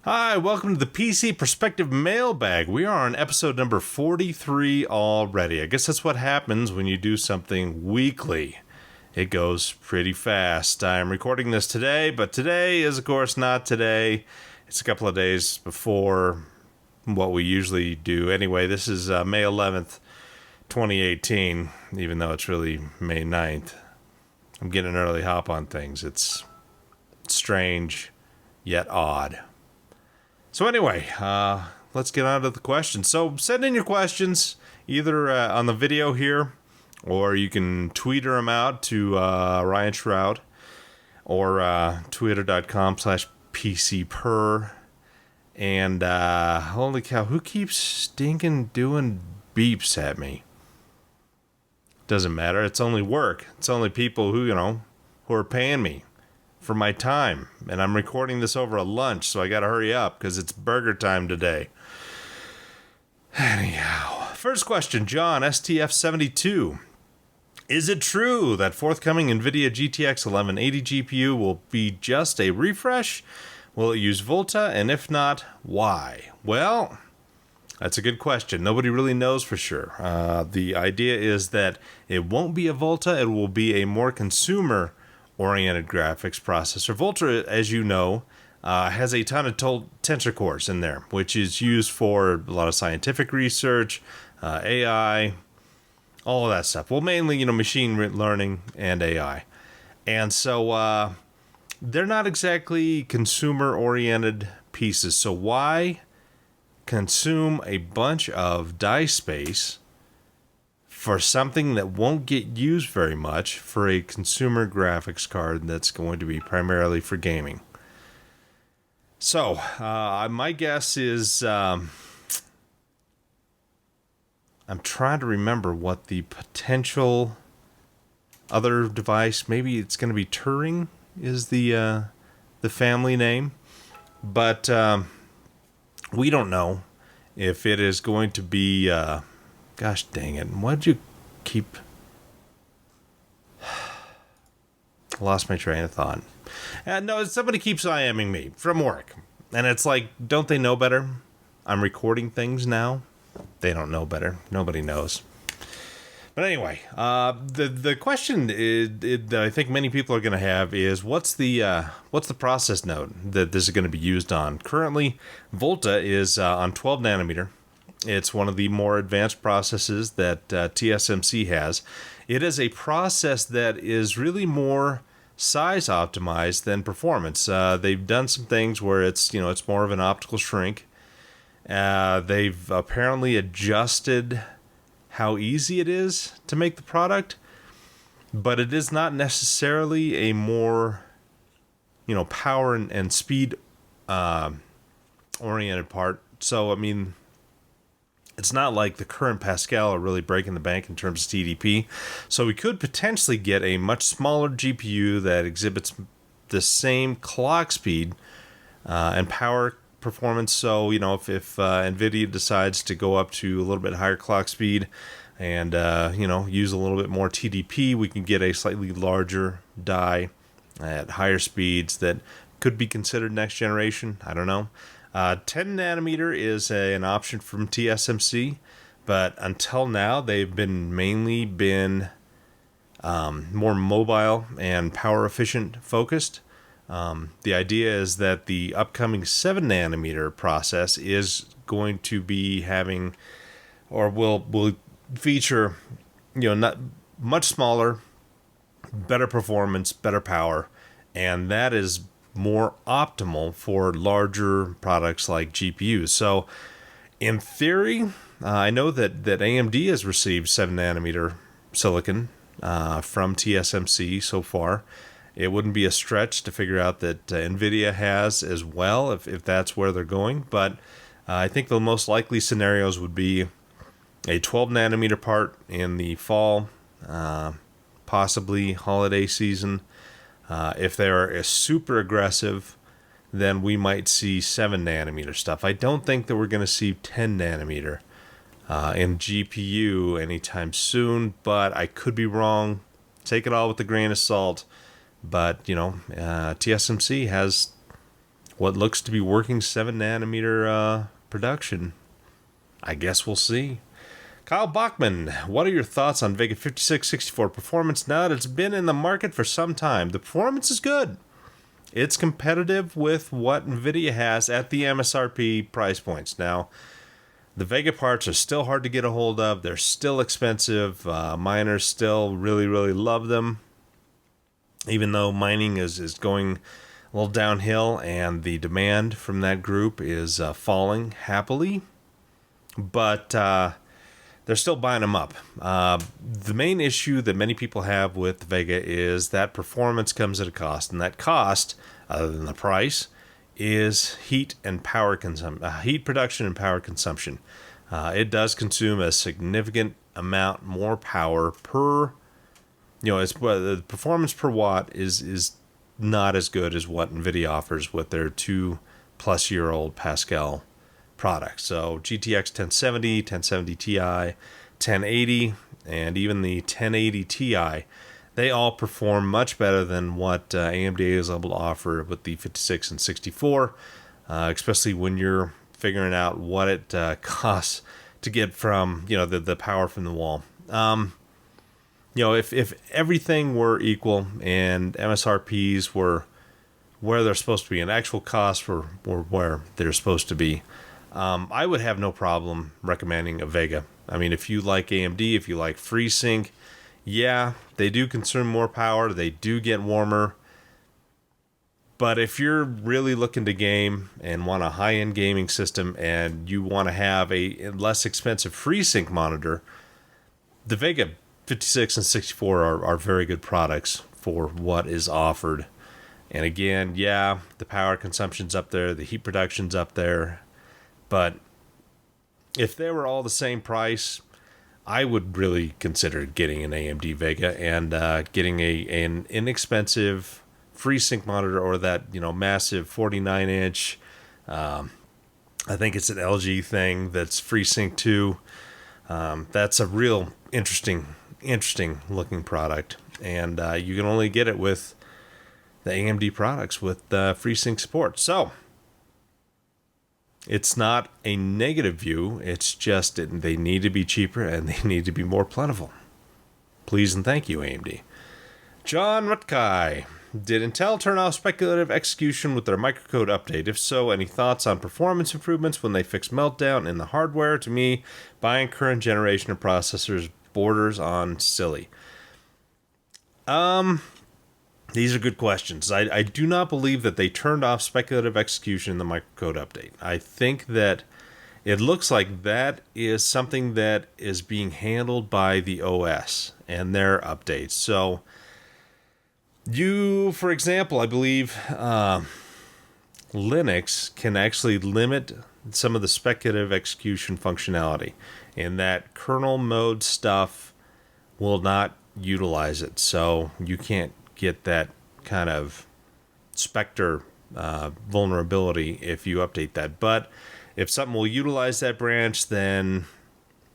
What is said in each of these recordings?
Hi, welcome to the PC Perspective Mailbag. We are on episode number 43 already. I guess that's what happens when you do something weekly. It goes pretty fast. I am recording this today, but today is, of course, not today. It's a couple of days before what we usually do. Anyway, this is May 11th, 2018, even though it's really May 9th. I'm getting an early hop on things. It's strange, yet odd. So anyway, let's get on to the questions. So send in your questions either on the video here, or you can Twitter them out to Ryan Shroud, or twitter.com/PCPer. And holy cow, who keeps stinking doing beeps at me? Doesn't matter. It's only work. It's only people who are paying me for my time, and I'm recording this over a lunch, so I gotta hurry up because it's burger time today. Anyhow, first question, John STF72. Is it true that forthcoming NVIDIA GTX 1180 GPU will be just a refresh? Will it use Volta, and if not, why? Well, that's a good question. Nobody really knows for sure. The idea is that it won't be a Volta, it will be a more consumer-oriented graphics processor. Volta, as you know, has a ton of tensor cores in there, which is used for a lot of scientific research, AI, all of that stuff. Well, mainly, machine learning and AI. And so they're not exactly consumer-oriented pieces. So why consume a bunch of die space for something that won't get used very much for a consumer graphics card that's going to be primarily for gaming? So, my guess is, I'm trying to remember what the potential other device, maybe it's going to be Turing is the family name, but we don't know if it is going to be, gosh dang it, why'd you keep... Lost my train of thought. No, somebody keeps IMing me from work. And it's like, don't they know better? I'm recording things now. They don't know better. Nobody knows. But anyway, the question that I think many people are going to have is, what's the process node that this is going to be used on? Currently, Volta is on 12 nanometer. It's one of the more advanced processes that TSMC has. It is a process that is really more size optimized than performance. They've done some things where it's more of an optical shrink. They've apparently adjusted how easy it is to make the product, but it is not necessarily a more power and speed oriented part. So I mean, it's not like the current Pascal are really breaking the bank in terms of TDP. So we could potentially get a much smaller GPU that exhibits the same clock speed and power performance. So, if NVIDIA decides to go up to a little bit higher clock speed and, use a little bit more TDP, we can get a slightly larger die at higher speeds that could be considered next generation. I don't know. 10 nanometer is an option from TSMC, but until now they've mainly been more mobile and power efficient focused. The idea is that the upcoming 7 nanometer process is going to be having, or will feature, not much smaller, better performance, better power, and that is more optimal for larger products like GPUs. So in theory, I know that AMD has received 7 nanometer silicon from TSMC so far. It wouldn't be a stretch to figure out that NVIDIA has as well, if that's where they're going. But I think the most likely scenarios would be a 12 nanometer part in the fall, possibly holiday season. If they're super aggressive, then we might see 7 nanometer stuff. I don't think that we're going to see 10 nanometer in GPU anytime soon, but I could be wrong. Take it all with a grain of salt. But, TSMC has what looks to be working 7 nanometer production. I guess we'll see. Kyle Bachman, what are your thoughts on Vega 5664 performance now that it's been in the market for some time? The performance is good. It's competitive with what NVIDIA has at the MSRP price points. Now, the Vega parts are still hard to get a hold of. They're still expensive. Miners still really, really love them. Even though mining is going a little downhill and the demand from that group is falling happily. But they're still buying them up. The main issue that many people have with the Vega is that performance comes at a cost. And that cost, other than the price, is heat and power heat production and power consumption. It does consume a significant amount more power per, the performance per watt is not as good as what NVIDIA offers with their 2+ year-old Pascal products. So GTX 1070, 1070 Ti, 1080, and even the 1080 Ti, they all perform much better than what AMD is able to offer with the 56 and 64, especially when you're figuring out what it costs to get from, the power from the wall. If everything were equal and MSRPs were where they're supposed to be and actual costs were where they're supposed to be, I would have no problem recommending a Vega. I mean, if you like AMD, if you like FreeSync, yeah, they do consume more power. They do get warmer. But if you're really looking to game and want a high-end gaming system and you want to have a less expensive FreeSync monitor, the Vega 56 and 64 are very good products for what is offered. And again, yeah, the power consumption's up there, the heat production's up there. But if they were all the same price, I would really consider getting an AMD Vega and getting an inexpensive FreeSync monitor or that massive 49-inch. I think it's an LG thing that's FreeSync 2. That's a real interesting looking product, and you can only get it with the AMD products with FreeSync support. So it's not a negative view. It's just they need to be cheaper and they need to be more plentiful. Please and thank you, AMD. John Rutkai. Did Intel turn off speculative execution with their microcode update? If so, any thoughts on performance improvements when they fix Meltdown in the hardware? To me, buying current generation of processors borders on silly. These are good questions. I do not believe that they turned off speculative execution in the microcode update. I think that it looks like that is something that is being handled by the OS and their updates. So you, for example, I believe Linux can actually limit some of the speculative execution functionality, and that kernel mode stuff will not utilize it. So you can't get that kind of Spectre vulnerability if you update that. But if something will utilize that branch, then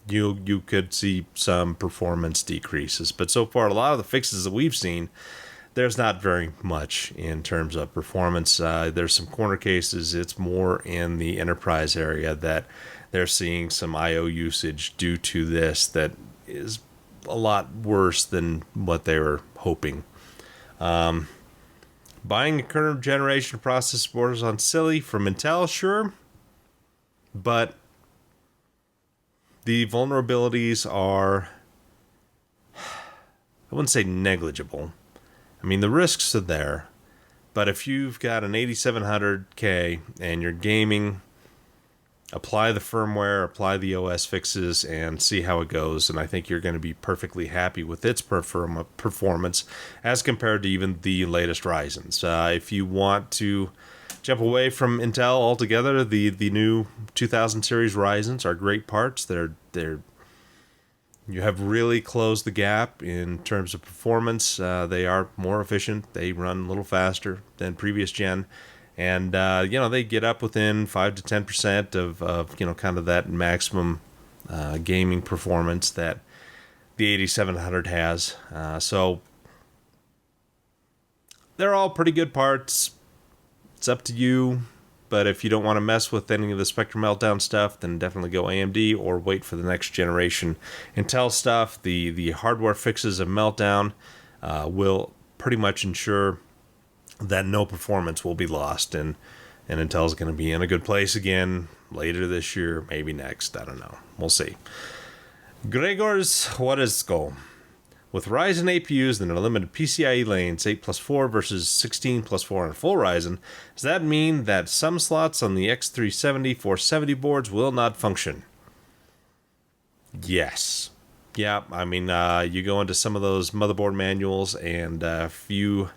you could see some performance decreases. But so far, a lot of the fixes that we've seen, there's not very much in terms of performance. There's some corner cases. It's more in the enterprise area that they're seeing some I/O usage due to this that is a lot worse than what they were hoping. Buying a current generation processor borders on silly from Intel, sure, but the vulnerabilities are, I wouldn't say negligible. I mean, the risks are there, but if you've got an 8700K and you're gaming, apply the firmware, apply the OS fixes, and see how it goes. And I think you're going to be perfectly happy with its performance as compared to even the latest Ryzens. If you want to jump away from Intel altogether, the new 2000 series Ryzens are great parts. You have really closed the gap in terms of performance. They are more efficient. They run a little faster than previous gen. And, they get up within 5 to 10% of kind of that maximum gaming performance that the 8700 has. So they're all pretty good parts. It's up to you. But if you don't want to mess with any of the Spectrum Meltdown stuff, then definitely go AMD or wait for the next generation Intel stuff. The hardware fixes of Meltdown will pretty much ensure that no performance will be lost, and Intel's going to be in a good place again later this year, maybe next. I don't know. We'll see. Gregor's What is Go? With Ryzen APUs and unlimited PCIe lanes, 8+4 versus 16+4 on full Ryzen, does that mean that some slots on the X370, 470 boards will not function? Yes. Yeah, I mean, you go into some of those motherboard manuals, and if you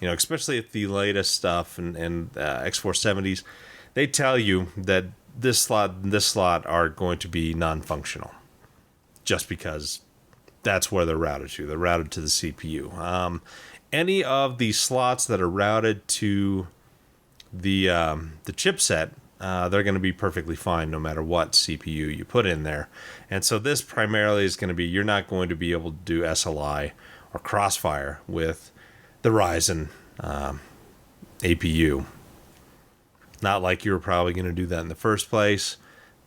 know, especially at the latest stuff and X470s, they tell you that this slot and this slot are going to be non-functional, just because that's where they're routed to. They're routed to the CPU. Any of the slots that are routed to the chipset, they're going to be perfectly fine no matter what CPU you put in there. And so this primarily is going to be, you're not going to be able to do SLI or Crossfire with the Ryzen APU. Not like you were probably going to do that in the first place,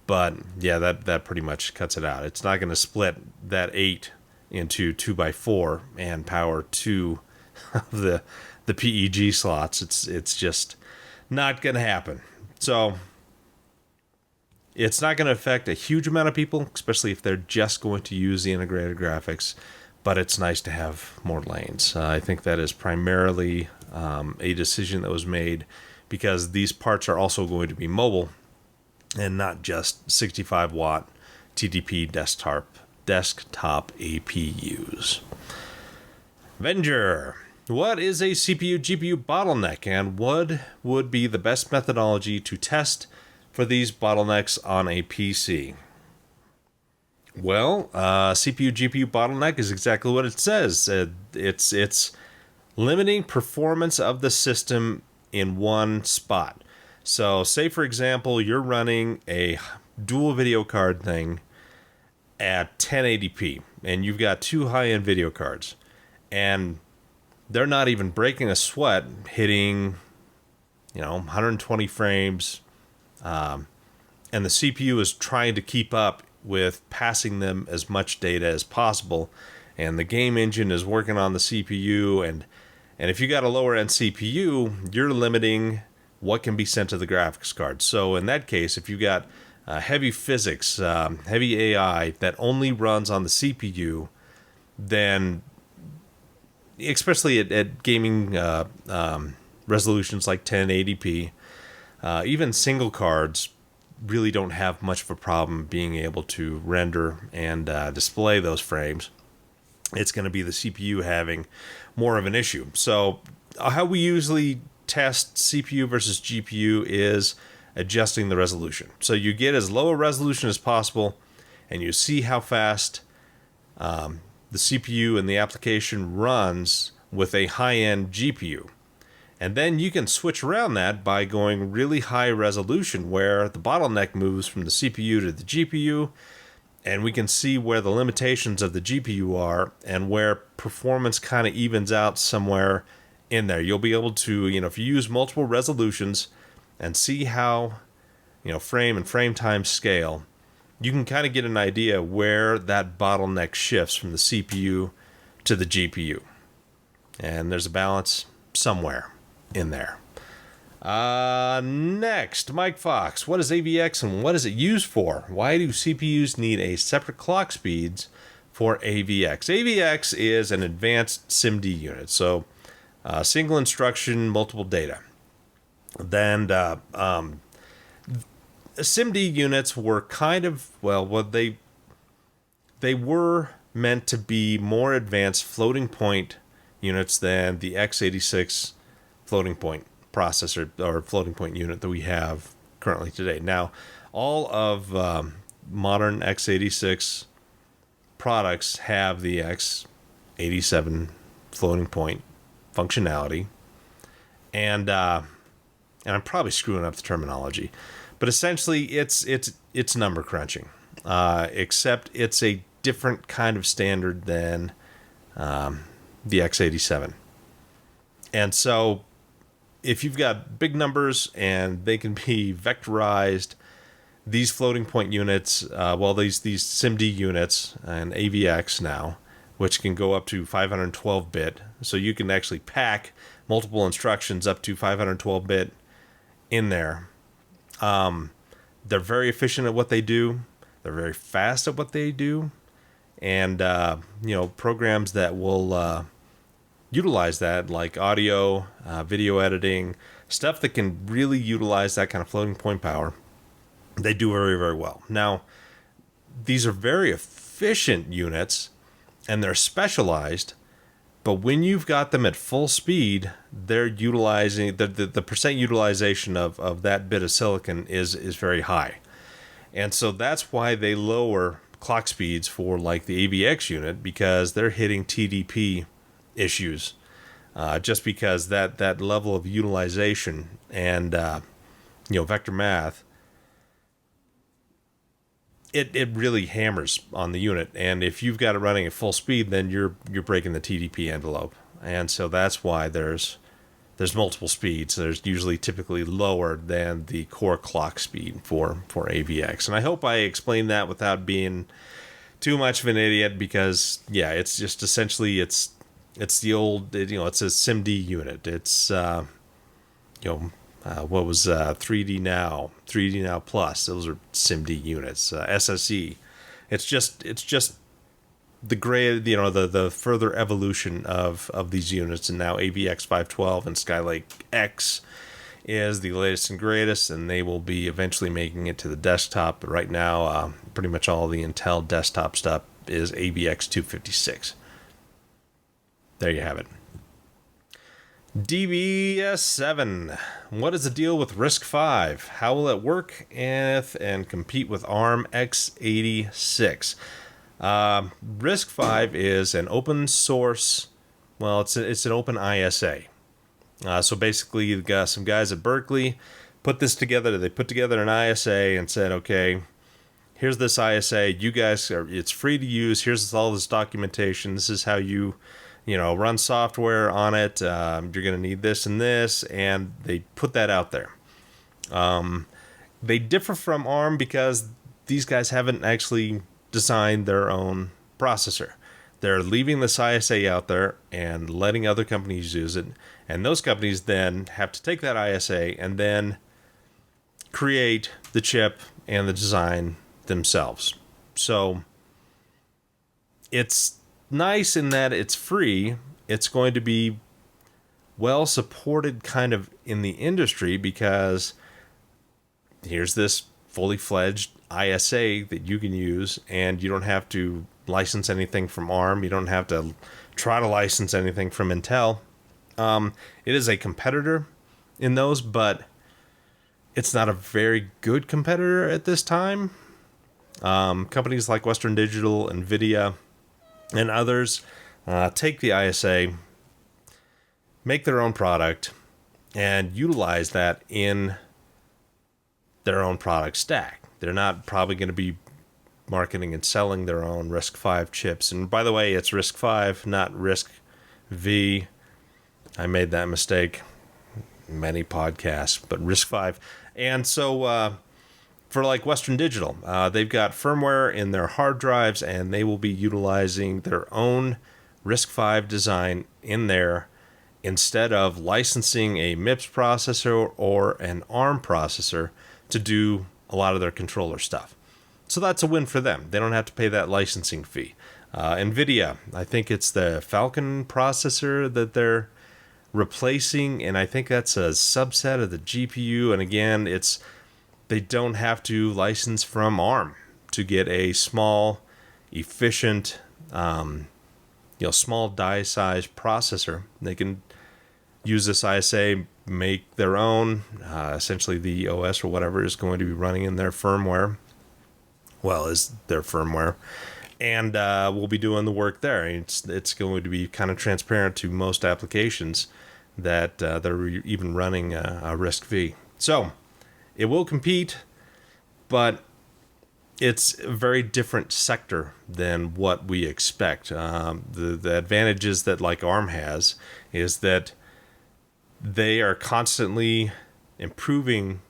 but yeah, that pretty much cuts it out. It's not going to split that 8 into 2x4 and power 2 of the PEG slots. It's just not going to happen. So it's not going to affect a huge amount of people, especially if they're just going to use the integrated graphics, but it's nice to have more lanes. I think that is primarily a decision that was made because these parts are also going to be mobile and not just 65 watt TDP desktop APUs. Venger, what is a CPU GPU bottleneck, and what would be the best methodology to test for these bottlenecks on a PC? Well, CPU GPU bottleneck is exactly what it says. It's limiting performance of the system in one spot. So say, for example, you're running a dual video card thing at 1080p, and you've got two high-end video cards, and they're not even breaking a sweat hitting, 120 frames, and the CPU is trying to keep up with passing them as much data as possible, and the game engine is working on the CPU, and if you got a lower end CPU, you're limiting what can be sent to the graphics card. So in that case, if you got heavy physics, heavy AI that only runs on the CPU, then especially at gaming resolutions like 1080p, even single cards really don't have much of a problem being able to render and display those frames. It's going to be the CPU having more of an issue. So how we usually test CPU versus GPU is adjusting the resolution. So you get as low a resolution as possible, and you see how fast the CPU and the application runs with a high-end GPU. And then you can switch around that by going really high resolution, where the bottleneck moves from the CPU to the GPU, and we can see where the limitations of the GPU are and where performance kind of evens out somewhere in there. You'll be able to, if you use multiple resolutions and see how, frame and frame time scale, you can kind of get an idea where that bottleneck shifts from the CPU to the GPU. And there's a balance somewhere in there. Next, Mike Fox. What is AVX and what is it used for? Why do CPUs need a separate clock speeds for AVX? AVX is an advanced SIMD unit. So single instruction, multiple data. Then SIMD units were kind of, they were meant to be more advanced floating point units than the x86 floating point processor or floating point unit that we have currently today. Now, all of modern x86 products have the x87 floating point functionality, and I'm probably screwing up the terminology, but essentially it's number crunching, except it's a different kind of standard than the x87. And so if you've got big numbers and they can be vectorized, these floating point units, these SIMD units and AVX now, which can go up to 512-bit, so you can actually pack multiple instructions up to 512-bit in there. They're very efficient at what they do. They're very fast at what they do. And, programs that will utilize that, like audio, video editing, stuff that can really utilize that kind of floating point power, they do very, very well. Now, these are very efficient units, and they're specialized, but when you've got them at full speed, they're utilizing, the percent utilization of that bit of silicon is very high. And so that's why they lower clock speeds for like the AVX unit, because they're hitting TDP issues, just because that level of utilization and vector math, it really hammers on the unit. And if you've got it running at full speed, then you're breaking the TDP envelope. And so that's why there's multiple speeds. There's typically lower than the core clock speed for AVX. And I hope I explained that without being too much of an idiot, because it's just essentially it's the old, it's a SIMD unit. It's what was 3D Now Plus. Those are SIMD units. SSE. It's just the the further evolution of these units, and now AVX 512 and Skylake X is the latest and greatest, and they will be eventually making it to the desktop. But right now, pretty much all the Intel desktop stuff is AVX 256. There you have it. DBS7. What is the deal with RISC-V? How will it work and compete with ARM x86? RISC-V is an open source, it's an open ISA. So basically, you've got some guys at Berkeley put this together. They put together an ISA and said, okay, here's this ISA. You guys it's free to use. Here's all this documentation. This is how you run software on it. You're going to need this and this, and they put that out there. They differ from ARM because these guys haven't actually designed their own processor. They're leaving this ISA out there and letting other companies use it, and those companies then have to take that ISA and then create the chip and the design themselves. So it's nice in that it's free. It's going to be well supported kind of in the industry, because here's this fully fledged ISA that you can use, and you don't have to license anything from ARM. You don't have to try to license anything from Intel. It is a competitor in those, but it's not a very good competitor at this time. Companies like Western Digital, NVIDIA, and others take the ISA, make their own product, and utilize that in their own product stack. They're not probably going to be marketing and selling their own RISC-V chips. And by the way, it's RISC-V, not RISC-V. I made that mistake many podcasts, but RISC-V. And so for like Western Digital, they've got firmware in their hard drives, and they will be utilizing their own RISC-V design in there instead of licensing a MIPS processor or an ARM processor to do a lot of their controller stuff. So that's a win for them. They don't have to pay that licensing fee. NVIDIA, I think it's the Falcon processor that they're replacing, and I think that's a subset of the GPU. And again, they don't have to license from ARM to get a small, efficient, small die size processor. They can use this ISA, make their own. Essentially, the OS or whatever is going to be running in their firmware. Is their firmware, and we'll be doing the work there. It's going to be kind of transparent to most applications that they're even running a RISC-V. So it will compete, but it's a very different sector than what we expect. The advantages that like ARM has is that They are constantly improving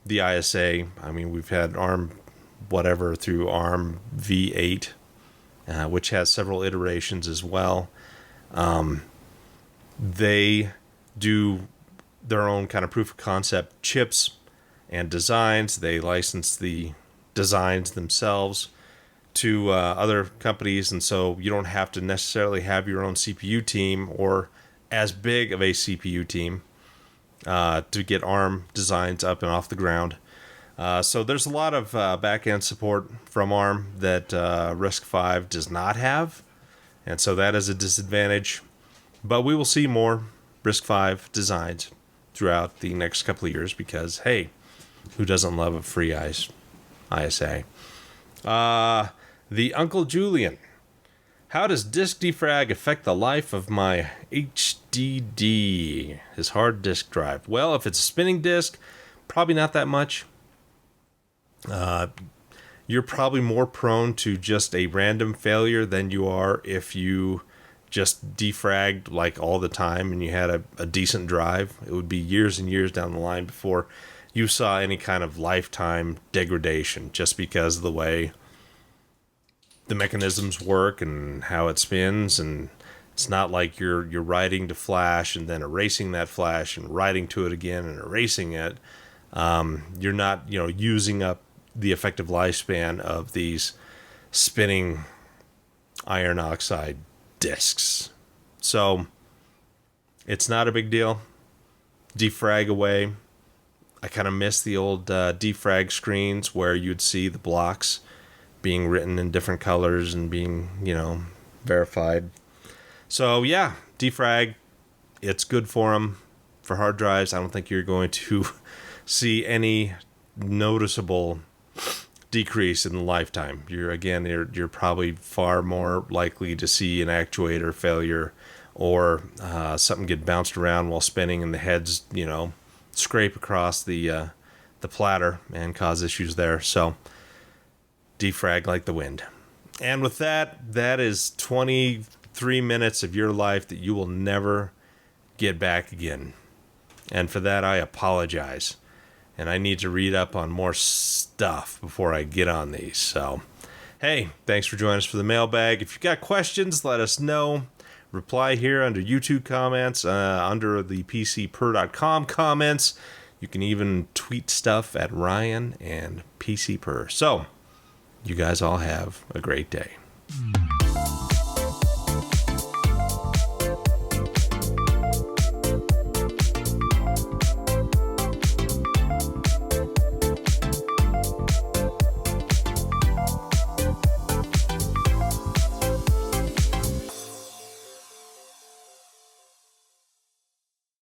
the ISA. I mean, we've had ARM whatever through ARM V8, which has several iterations as well. They do their own kind of proof of concept chips and designs. They license the designs themselves to other companies, and so you don't have to necessarily have your own CPU team or as big of a CPU team to get ARM designs up and off the ground. So there's a lot of back-end support from ARM that RISC-V does not have, and so that is a disadvantage. But we will see more RISC-V designs throughout the next couple of years because, hey, who doesn't love a free ISA? The Uncle Julian. How does disk defrag affect the life of my HDD, his hard disk drive? Well, if it's a spinning disk, probably not that much. You're probably more prone to just a random failure than you are if you just defragged like all the time and you had a decent drive. It would be years and years down the line before you saw any kind of lifetime degradation just because of the way the mechanisms work and how it spins. And it's not like you're writing to flash and then erasing that flash and writing to it again and erasing it. You're not, using up the effective lifespan of these spinning iron oxide disks. So it's not a big deal. Defrag away. I kind of miss the old defrag screens where you'd see the blocks being written in different colors and being, verified. So yeah, defrag, it's good for them. For hard drives, I don't think you're going to see any noticeable decrease in the lifetime. You're probably far more likely to see an actuator failure or something get bounced around while spinning and the heads, scrape across the platter and cause issues there. So defrag like the wind. And with that is 23 minutes of your life that you will never get back again. And for that, I apologize. And I need to read up on more stuff before I get on these. So, hey, thanks for joining us for the mailbag. If you've got questions, let us know. Reply here under YouTube comments, under the PCPer.com comments. You can even tweet stuff at Ryan and PCPer. So, you guys all have a great day.